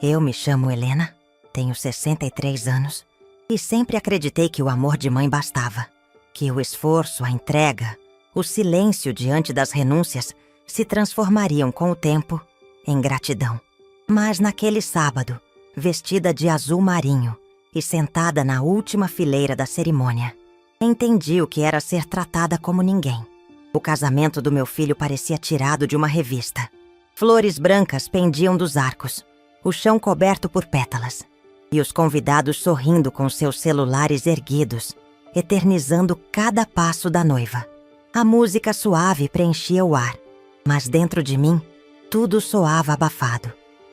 Eu me chamo Helena, tenho 63 anos e sempre acreditei que o amor de mãe bastava, que o esforço, a entrega, o silêncio diante das renúncias se transformariam com o tempo em gratidão. Mas naquele sábado, vestida de azul marinho e sentada na última fileira da cerimônia, entendi o que era ser tratada como ninguém. O casamento do meu filho parecia tirado de uma revista. Flores brancas pendiam dos arcos, o chão coberto por pétalas, e os convidados sorrindo com seus celulares erguidos, eternizando cada passo da noiva. A música suave preenchia o ar, mas dentro de mim, tudo soava abafado.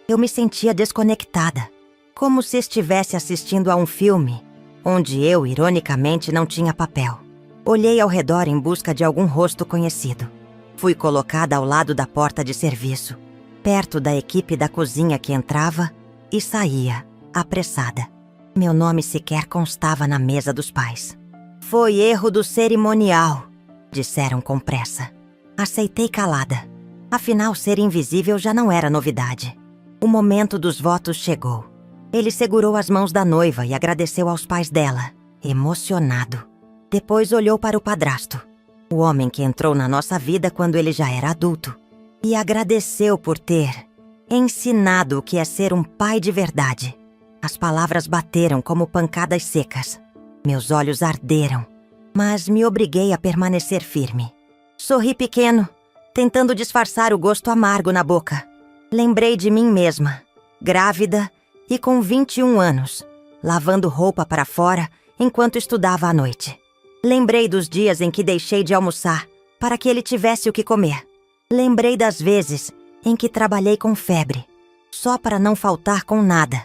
Eu me sentia desconectada, como se estivesse assistindo a um filme, onde eu, ironicamente, não tinha papel. Olhei ao redor em busca de algum rosto conhecido. Fui colocada ao lado da porta de serviço, perto da equipe da cozinha que entrava e saía, apressada. Meu nome sequer constava na mesa dos pais. Foi erro do cerimonial, disseram com pressa. Aceitei calada. Afinal, ser invisível já não era novidade. O momento dos votos chegou. Ele segurou as mãos da noiva e agradeceu aos pais dela, emocionado. Depois olhou para o padrasto, o homem que entrou na nossa vida quando ele já era adulto, e agradeceu por ter ensinado o que é ser um pai de verdade. As palavras bateram como pancadas secas. Meus olhos arderam, mas me obriguei a permanecer firme. Sorri pequeno, tentando disfarçar o gosto amargo na boca. Lembrei de mim mesma, grávida e com 21 anos, lavando roupa para fora enquanto estudava à noite. Lembrei dos dias em que deixei de almoçar para que ele tivesse o que comer. Lembrei das vezes em que trabalhei com febre, só para não faltar com nada.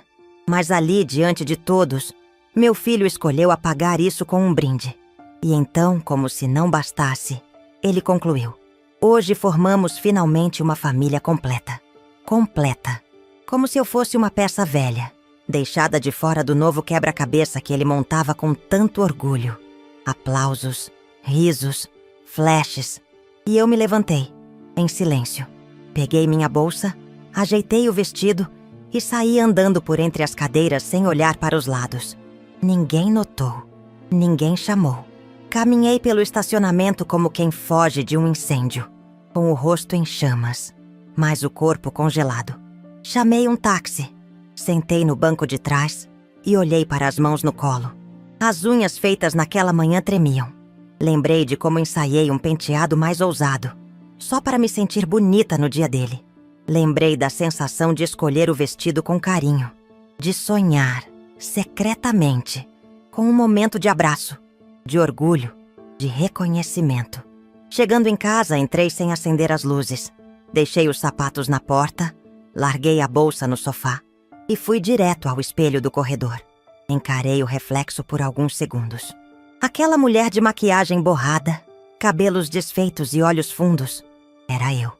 Mas ali, diante de todos, meu filho escolheu apagar isso com um brinde. E então, como se não bastasse, ele concluiu: hoje formamos finalmente uma família completa. Completa. Como se eu fosse uma peça velha, deixada de fora do novo quebra-cabeça que ele montava com tanto orgulho. Aplausos, risos, flashes. E eu me levantei, em silêncio. Peguei minha bolsa, ajeitei o vestido e saí andando por entre as cadeiras sem olhar para os lados. Ninguém notou, ninguém chamou. Caminhei pelo estacionamento como quem foge de um incêndio, com o rosto em chamas, mas o corpo congelado. Chamei um táxi, sentei no banco de trás e olhei para as mãos no colo. As unhas feitas naquela manhã tremiam. Lembrei de como ensaiei um penteado mais ousado, só para me sentir bonita no dia dele. Lembrei da sensação de escolher o vestido com carinho, de sonhar, secretamente, com um momento de abraço, de orgulho, de reconhecimento. Chegando em casa, entrei sem acender as luzes. Deixei os sapatos na porta, larguei a bolsa no sofá e fui direto ao espelho do corredor. Encarei o reflexo por alguns segundos. Aquela mulher de maquiagem borrada, cabelos desfeitos e olhos fundos, era eu.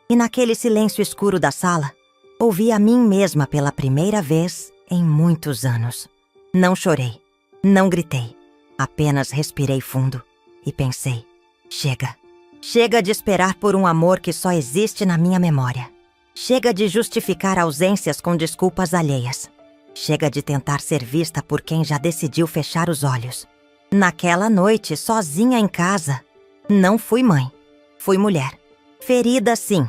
E naquele silêncio escuro da sala, ouvi a mim mesma pela primeira vez em muitos anos. Não chorei, não gritei, apenas respirei fundo e pensei: chega. Chega de esperar por um amor que só existe na minha memória. Chega de justificar ausências com desculpas alheias. Chega de tentar ser vista por quem já decidiu fechar os olhos. Naquela noite, sozinha em casa, não fui mãe, fui mulher. Ferida, sim,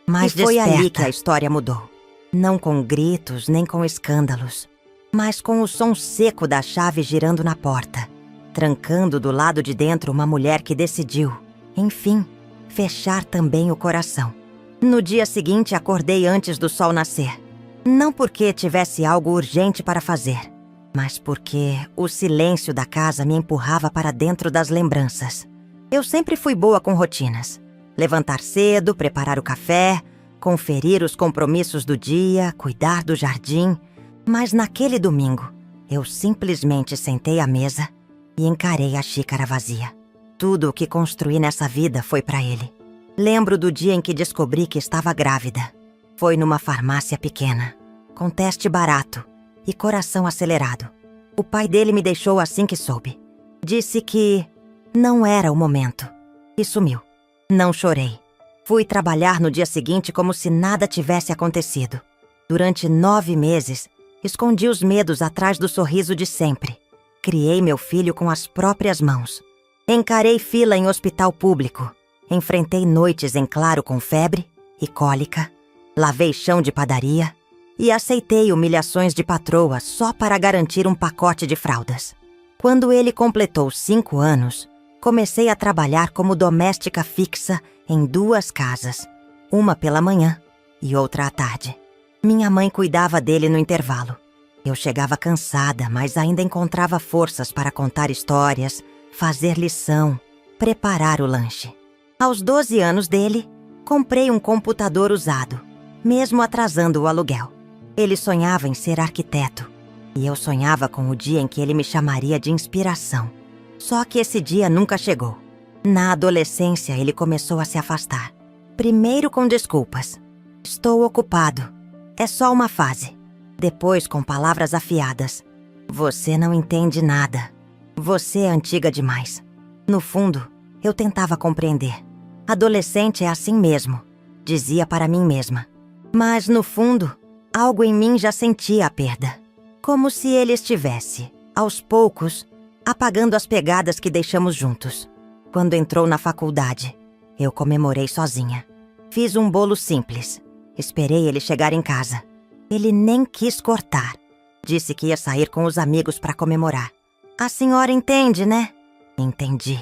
mas e foi ali que a história mudou. Não com gritos, nem com escândalos, mas com o som seco da chave girando na porta, trancando do lado de dentro uma mulher que decidiu, enfim, fechar também o coração. No dia seguinte, acordei antes do sol nascer. Não porque tivesse algo urgente para fazer, mas porque o silêncio da casa me empurrava para dentro das lembranças. Eu sempre fui boa com rotinas. Levantar cedo, preparar o café, conferir os compromissos do dia, cuidar do jardim. Mas naquele domingo, eu simplesmente sentei à mesa e encarei a xícara vazia. Tudo o que construí nessa vida foi para ele. Lembro do dia em que descobri que estava grávida. Foi numa farmácia pequena, com teste barato e coração acelerado. O pai dele me deixou assim que soube. Disse que não era o momento e sumiu. Não chorei. Fui trabalhar no dia seguinte como se nada tivesse acontecido. Durante 9 meses, escondi os medos atrás do sorriso de sempre. Criei meu filho com as próprias mãos. Encarei fila em hospital público. Enfrentei noites em claro com febre e cólica. Lavei chão de padaria e aceitei humilhações de patroa só para garantir um pacote de fraldas. Quando ele completou 5 anos, comecei a trabalhar como doméstica fixa em 2 casas, uma pela manhã e outra à tarde. Minha mãe cuidava dele no intervalo. Eu chegava cansada, mas ainda encontrava forças para contar histórias, fazer lição, preparar o lanche. Aos 12 anos dele, comprei um computador usado, mesmo atrasando o aluguel. Ele sonhava em ser arquiteto, e eu sonhava com o dia em que ele me chamaria de inspiração. Só que esse dia nunca chegou. Na adolescência, ele começou a se afastar. Primeiro com desculpas. Estou ocupado. É só uma fase. Depois com palavras afiadas. Você não entende nada. Você é antiga demais. No fundo, eu tentava compreender. Adolescente é assim mesmo, dizia para mim mesma. Mas, no fundo, algo em mim já sentia a perda. Como se ele estivesse, aos poucos, apagando as pegadas que deixamos juntos. Quando entrou na faculdade, eu comemorei sozinha. Fiz um bolo simples. Esperei ele chegar em casa. Ele nem quis cortar. Disse que ia sair com os amigos para comemorar. A senhora entende, né? Entendi.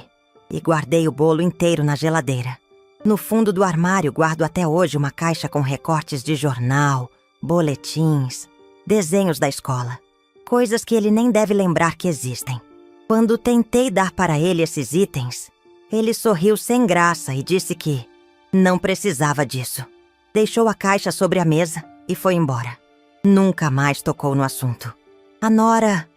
E guardei o bolo inteiro na geladeira. No fundo do armário guardo até hoje uma caixa com recortes de jornal, boletins, desenhos da escola. Coisas que ele nem deve lembrar que existem. Quando tentei dar para ele esses itens, ele sorriu sem graça e disse que não precisava disso. Deixou a caixa sobre a mesa e foi embora. Nunca mais tocou no assunto. A nora...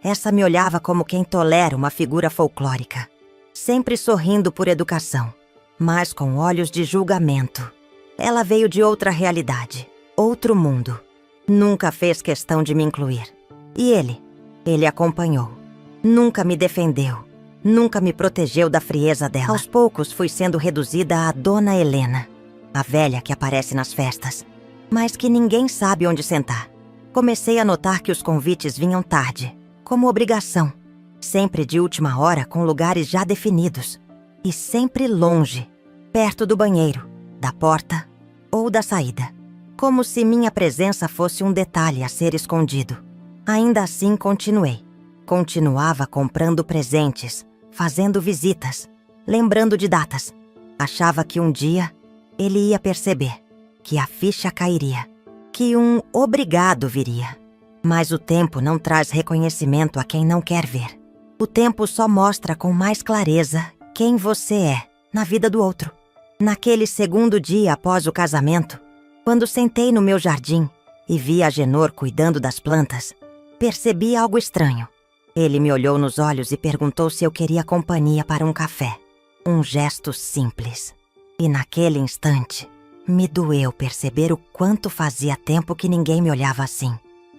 essa me olhava como quem tolera uma figura folclórica. Sempre sorrindo por educação, mas com olhos de julgamento. Ela veio de outra realidade, outro mundo. Nunca fez questão de me incluir. E ele acompanhou. Nunca me defendeu. Nunca me protegeu da frieza dela. Aos poucos fui sendo reduzida a Dona Helena, a velha que aparece nas festas, mas que ninguém sabe onde sentar. Comecei a notar que os convites vinham tarde, como obrigação. Sempre de última hora, com lugares já definidos. E sempre longe, perto do banheiro, da porta ou da saída. Como se minha presença fosse um detalhe a ser escondido. Ainda assim, continuei. Continuava comprando presentes, fazendo visitas, lembrando de datas. Achava que um dia ele ia perceber, que a ficha cairia, que um obrigado viria. Mas o tempo não traz reconhecimento a quem não quer ver. O tempo só mostra com mais clareza quem você é na vida do outro. Naquele segundo dia após o casamento, quando sentei no meu jardim e vi Agenor cuidando das plantas, percebi algo estranho. Ele me olhou nos olhos e perguntou se eu queria companhia para um café. Um gesto simples. E naquele instante, me doeu perceber o quanto fazia tempo que ninguém me olhava assim.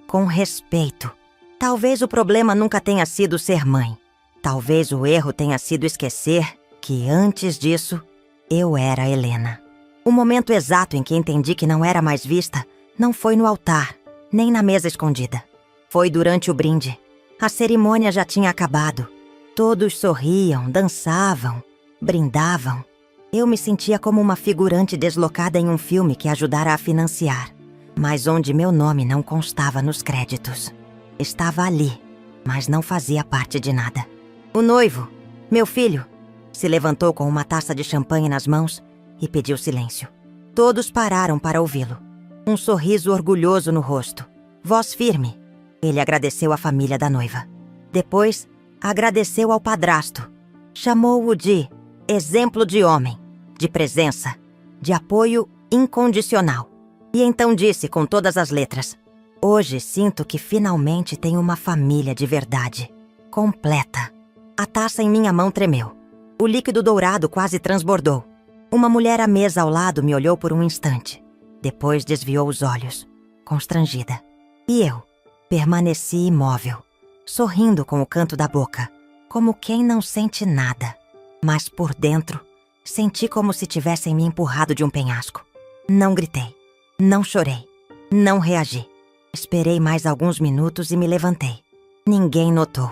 Com respeito. Talvez o problema nunca tenha sido ser mãe. Talvez o erro tenha sido esquecer que, antes disso, eu era Helena. O momento exato em que entendi que não era mais vista não foi no altar, nem na mesa escondida. Foi durante o brinde. A cerimônia já tinha acabado. Todos sorriam, dançavam, brindavam. Eu me sentia como uma figurante deslocada em um filme que ajudara a financiar, mas onde meu nome não constava nos créditos. Estava ali, mas não fazia parte de nada. O noivo, meu filho, se levantou com uma taça de champanhe nas mãos e pediu silêncio. Todos pararam para ouvi-lo. Um sorriso orgulhoso no rosto. Voz firme. Ele agradeceu à família da noiva. Depois, agradeceu ao padrasto. Chamou-o de exemplo de homem, de presença, de apoio incondicional. E então disse com todas as letras: hoje sinto que finalmente tenho uma família de verdade, completa. A taça em minha mão tremeu. O líquido dourado quase transbordou. Uma mulher à mesa ao lado me olhou por um instante. Depois desviou os olhos, constrangida. E eu permaneci imóvel, sorrindo com o canto da boca, como quem não sente nada. Mas por dentro, senti como se tivessem me empurrado de um penhasco. Não gritei, não chorei. Não reagi. Esperei mais alguns minutos e me levantei. Ninguém notou.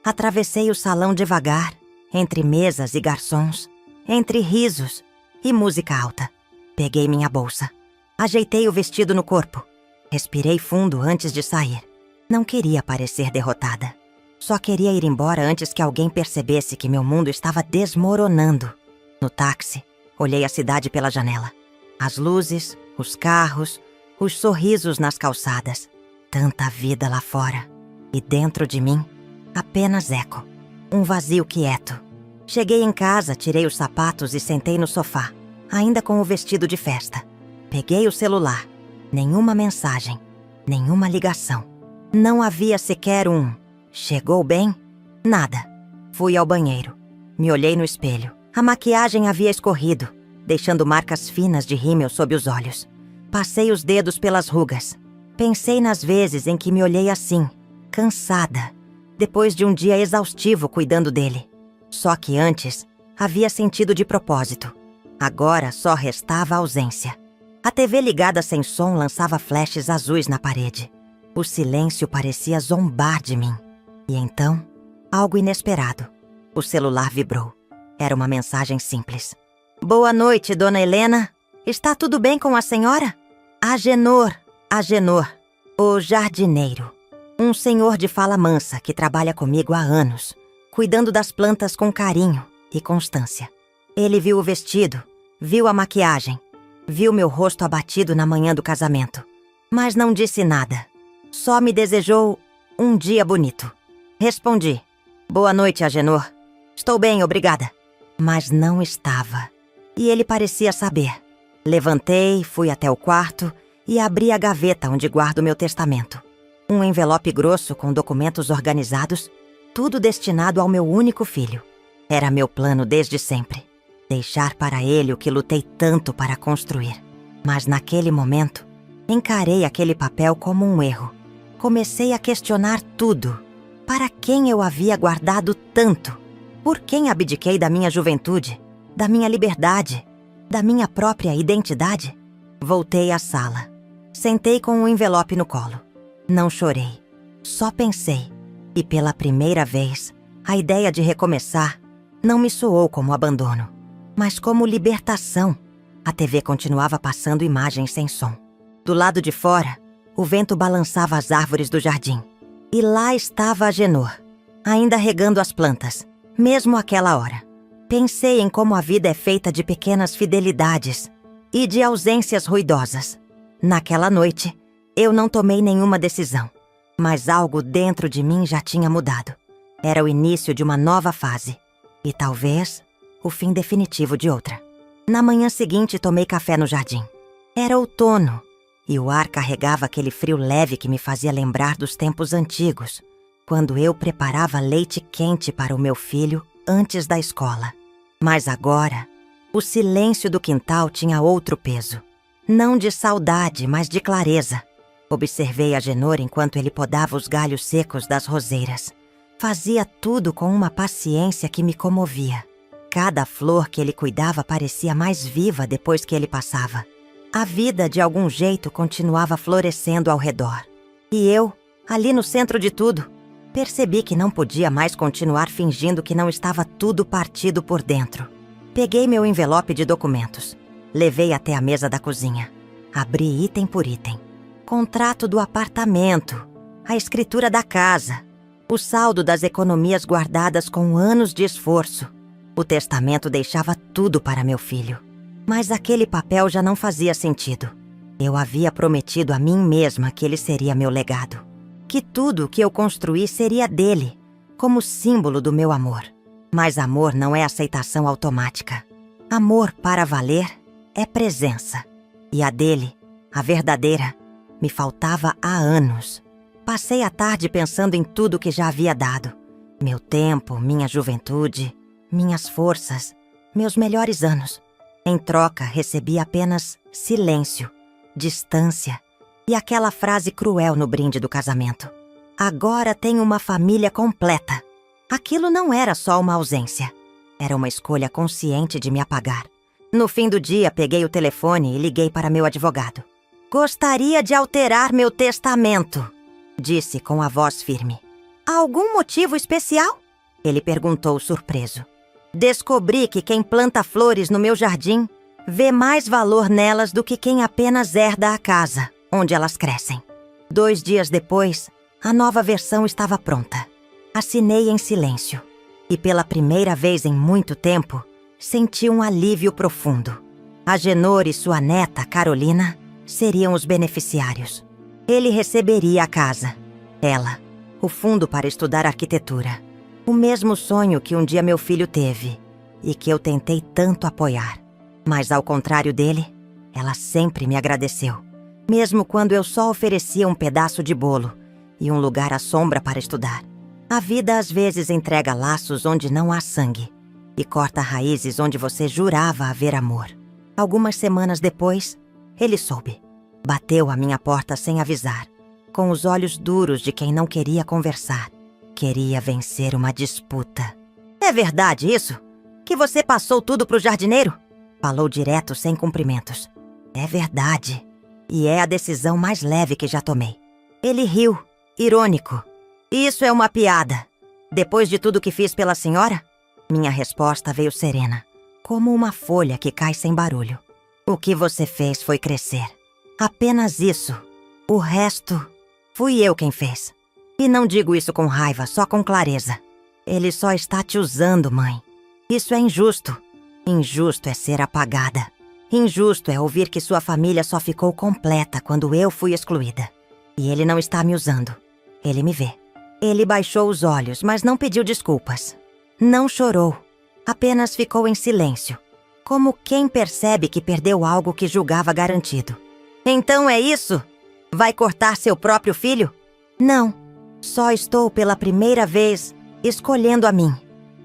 Atravessei o salão devagar, entre mesas e garçons, entre risos e música alta. Peguei minha bolsa. Ajeitei o vestido no corpo. Respirei fundo antes de sair. Não queria parecer derrotada. Só queria ir embora antes que alguém percebesse que meu mundo estava desmoronando. No táxi, olhei a cidade pela janela. As luzes, os carros, os sorrisos nas calçadas. Tanta vida lá fora. E dentro de mim, apenas eco. Um vazio quieto. Cheguei em casa, tirei os sapatos e sentei no sofá, ainda com o vestido de festa. Peguei o celular. Nenhuma mensagem. Nenhuma ligação. Não havia sequer um "chegou bem?" Nada. Fui ao banheiro. Me olhei no espelho. A maquiagem havia escorrido, deixando marcas finas de rímel sob os olhos. Passei os dedos pelas rugas. Pensei nas vezes em que me olhei assim, cansada, depois de um dia exaustivo cuidando dele. Só que antes, havia sentido de propósito. Agora só restava a ausência. A TV ligada sem som lançava flashes azuis na parede. O silêncio parecia zombar de mim. E então, algo inesperado. O celular vibrou. Era uma mensagem simples. "Boa noite, dona Helena. Está tudo bem com a senhora?" Agenor, o jardineiro. Um senhor de fala mansa que trabalha comigo há anos, cuidando das plantas com carinho e constância. Ele viu o vestido, viu a maquiagem, viu meu rosto abatido na manhã do casamento, mas não disse nada. Só me desejou um dia bonito. Respondi: "Boa noite, Agenor. Estou bem, obrigada." Mas não estava. E ele parecia saber. Levantei, fui até o quarto e abri a gaveta onde guardo meu testamento. Um envelope grosso com documentos organizados, tudo destinado ao meu único filho. Era meu plano desde sempre. Deixar para ele o que lutei tanto para construir. Mas naquele momento, encarei aquele papel como um erro. Comecei a questionar tudo. Para quem eu havia guardado tanto? Por quem abdiquei da minha juventude, da minha liberdade, da minha própria identidade? Voltei à sala. Sentei com o envelope no colo. Não chorei. Só pensei. E pela primeira vez, a ideia de recomeçar não me soou como abandono, mas como libertação. A TV continuava passando imagens sem som. Do lado de fora, o vento balançava as árvores do jardim. E lá estava Agenor, ainda regando as plantas, mesmo àquela hora. Pensei em como a vida é feita de pequenas fidelidades e de ausências ruidosas. Naquela noite, eu não tomei nenhuma decisão, mas algo dentro de mim já tinha mudado. Era o início de uma nova fase e talvez o fim definitivo de outra. Na manhã seguinte, tomei café no jardim. Era outono e o ar carregava aquele frio leve que me fazia lembrar dos tempos antigos, quando eu preparava leite quente para o meu filho antes da escola. Mas agora, o silêncio do quintal tinha outro peso. Não de saudade, mas de clareza. Observei Agenor enquanto ele podava os galhos secos das roseiras. Fazia tudo com uma paciência que me comovia. Cada flor que ele cuidava parecia mais viva depois que ele passava. A vida, de algum jeito, continuava florescendo ao redor. E eu, ali no centro de tudo, percebi que não podia mais continuar fingindo que não estava tudo partido por dentro. Peguei meu envelope de documentos. Levei até a mesa da cozinha. Abri item por item. Contrato do apartamento, a escritura da casa, o saldo das economias guardadas com anos de esforço. O testamento deixava tudo para meu filho. Mas aquele papel já não fazia sentido. Eu havia prometido a mim mesma que ele seria meu legado. Que tudo o que eu construí seria dele, como símbolo do meu amor. Mas amor não é aceitação automática. Amor para valer é presença. E a dele, a verdadeira, me faltava há anos. Passei a tarde pensando em tudo que já havia dado. Meu tempo, minha juventude, minhas forças, meus melhores anos. Em troca, recebi apenas silêncio, distância e aquela frase cruel no brinde do casamento. Agora tenho uma família completa. Aquilo não era só uma ausência. Era uma escolha consciente de me apagar. No fim do dia, peguei o telefone e liguei para meu advogado. Gostaria de alterar meu testamento, disse com a voz firme. Há algum motivo especial? Ele perguntou surpreso. Descobri que quem planta flores no meu jardim vê mais valor nelas do que quem apenas herda a casa onde elas crescem. 2 dias depois, a nova versão estava pronta. Assinei em silêncio e pela primeira vez em muito tempo, senti um alívio profundo. Agenor e sua neta, Carolina, seriam os beneficiários. Ele receberia a casa. Ela, o fundo para estudar arquitetura. O mesmo sonho que um dia meu filho teve e que eu tentei tanto apoiar. Mas ao contrário dele, ela sempre me agradeceu. Mesmo quando eu só oferecia um pedaço de bolo e um lugar à sombra para estudar. A vida às vezes entrega laços onde não há sangue e corta raízes onde você jurava haver amor. Algumas semanas depois, ele soube. Bateu à minha porta sem avisar, com os olhos duros de quem não queria conversar. Queria vencer uma disputa. É verdade isso? Que você passou tudo pro jardineiro? Falou direto, sem cumprimentos. É verdade. E é a decisão mais leve que já tomei. Ele riu, irônico. Isso é uma piada. Depois de tudo que fiz pela senhora? Minha resposta veio serena, como uma folha que cai sem barulho. O que você fez foi crescer. Apenas isso. O resto, fui eu quem fez. E não digo isso com raiva, só com clareza. Ele só está te usando, mãe. Isso é injusto. Injusto é ser apagada. Injusto é ouvir que sua família só ficou completa quando eu fui excluída. E ele não está me usando. Ele me vê. Ele baixou os olhos, mas não pediu desculpas. Não chorou. Apenas ficou em silêncio, como quem percebe que perdeu algo que julgava garantido. Então é isso? Vai cortar seu próprio filho? Não. Só estou pela primeira vez escolhendo a mim.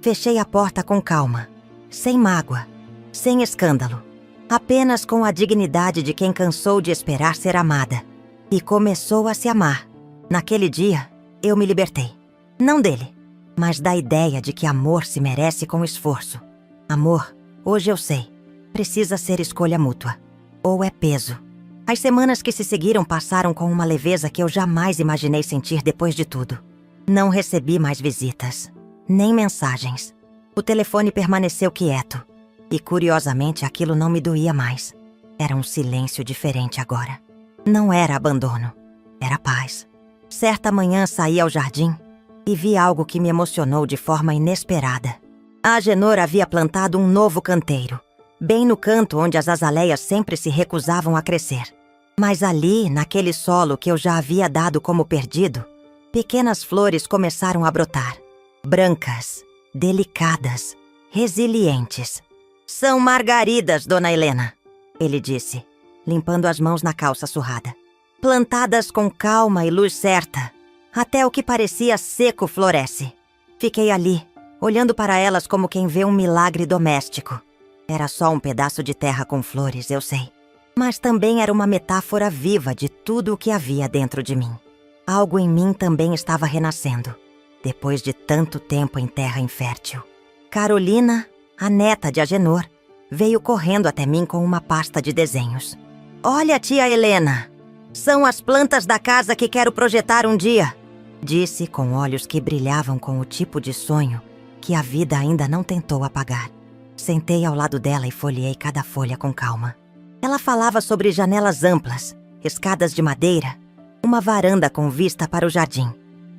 Fechei a porta com calma, sem mágoa, sem escândalo. Apenas com a dignidade de quem cansou de esperar ser amada. E começou a se amar. Naquele dia, eu me libertei. Não dele, mas da ideia de que amor se merece com esforço. Amor, hoje eu sei, precisa ser escolha mútua. Ou é peso. As semanas que se seguiram passaram com uma leveza que eu jamais imaginei sentir depois de tudo. Não recebi mais visitas, nem mensagens. O telefone permaneceu quieto. E curiosamente aquilo não me doía mais. Era um silêncio diferente agora. Não era abandono, era paz. Certa manhã saí ao jardim e vi algo que me emocionou de forma inesperada. A Agenor havia plantado um novo canteiro, bem no canto onde as azaleias sempre se recusavam a crescer. Mas ali, naquele solo que eu já havia dado como perdido, pequenas flores começaram a brotar. Brancas, delicadas, resilientes. São margaridas, Dona Helena, ele disse, limpando as mãos na calça surrada. Plantadas com calma e luz certa, até o que parecia seco floresce. Fiquei ali, olhando para elas como quem vê um milagre doméstico. Era só um pedaço de terra com flores, eu sei. Mas também era uma metáfora viva de tudo o que havia dentro de mim. Algo em mim também estava renascendo, depois de tanto tempo em terra infértil. Carolina, a neta de Agenor, veio correndo até mim com uma pasta de desenhos. Olha, tia Helena, são as plantas da casa que quero projetar um dia, disse com olhos que brilhavam com o tipo de sonho que a vida ainda não tentou apagar. Sentei ao lado dela e folheei cada folha com calma. Ela falava sobre janelas amplas, escadas de madeira, uma varanda com vista para o jardim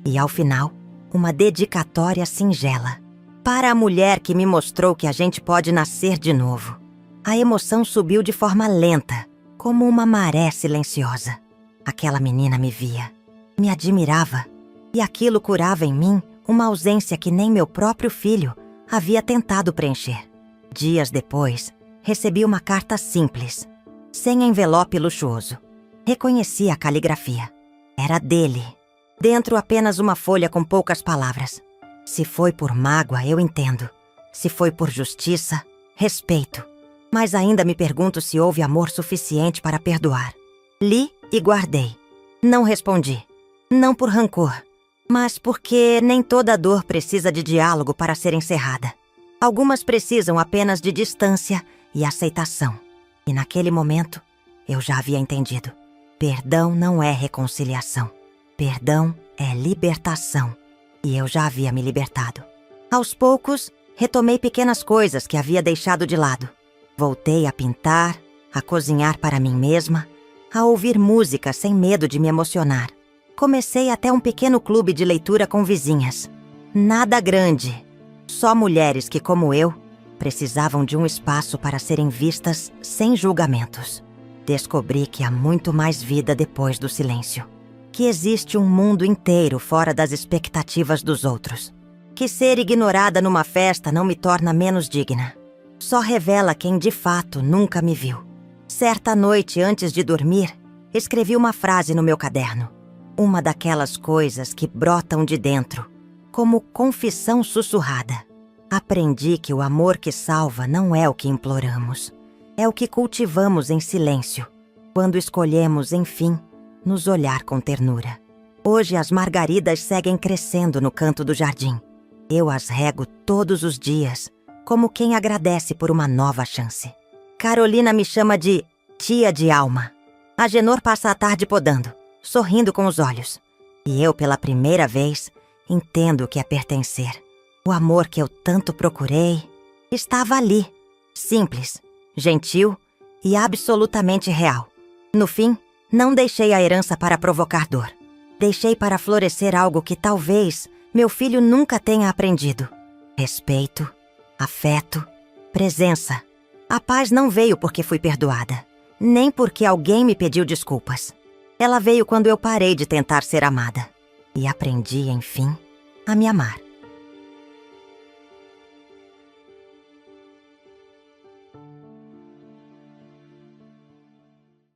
e, ao final, uma dedicatória singela. Para a mulher que me mostrou que a gente pode nascer de novo. A emoção subiu de forma lenta, como uma maré silenciosa. Aquela menina me via, me admirava, e aquilo curava em mim uma ausência que nem meu próprio filho havia tentado preencher. Dias depois, recebi uma carta simples, sem envelope luxuoso. Reconheci a caligrafia. Era dele. Dentro apenas uma folha com poucas palavras. Se foi por mágoa, eu entendo. Se foi por justiça, respeito. Mas ainda me pergunto se houve amor suficiente para perdoar. Li e guardei. Não respondi. Não por rancor, mas porque nem toda dor precisa de diálogo para ser encerrada. Algumas precisam apenas de distância e aceitação. E naquele momento, eu já havia entendido. Perdão não é reconciliação. Perdão é libertação. E eu já havia me libertado. Aos poucos, retomei pequenas coisas que havia deixado de lado. Voltei a pintar, a cozinhar para mim mesma, a ouvir música sem medo de me emocionar. Comecei até um pequeno clube de leitura com vizinhas. Nada grande. Só mulheres que, como eu, precisavam de um espaço para serem vistas sem julgamentos. Descobri que há muito mais vida depois do silêncio. Que existe um mundo inteiro fora das expectativas dos outros. Que ser ignorada numa festa não me torna menos digna. Só revela quem de fato nunca me viu. Certa noite, antes de dormir, escrevi uma frase no meu caderno. Uma daquelas coisas que brotam de dentro, como confissão sussurrada. Aprendi que o amor que salva não é o que imploramos. É o que cultivamos em silêncio, quando escolhemos, enfim, nos olhar com ternura. Hoje as margaridas seguem crescendo no canto do jardim. Eu as rego todos os dias, como quem agradece por uma nova chance. Carolina me chama de tia de alma. Agenor passa a tarde podando, sorrindo com os olhos. E eu, pela primeira vez, entendo o que é pertencer. O amor que eu tanto procurei estava ali, simples, gentil e absolutamente real. No fim, não deixei a herança para provocar dor. Deixei para florescer algo que talvez meu filho nunca tenha aprendido. Respeito, afeto, presença. A paz não veio porque fui perdoada, nem porque alguém me pediu desculpas. Ela veio quando eu parei de tentar ser amada e aprendi, enfim, a me amar.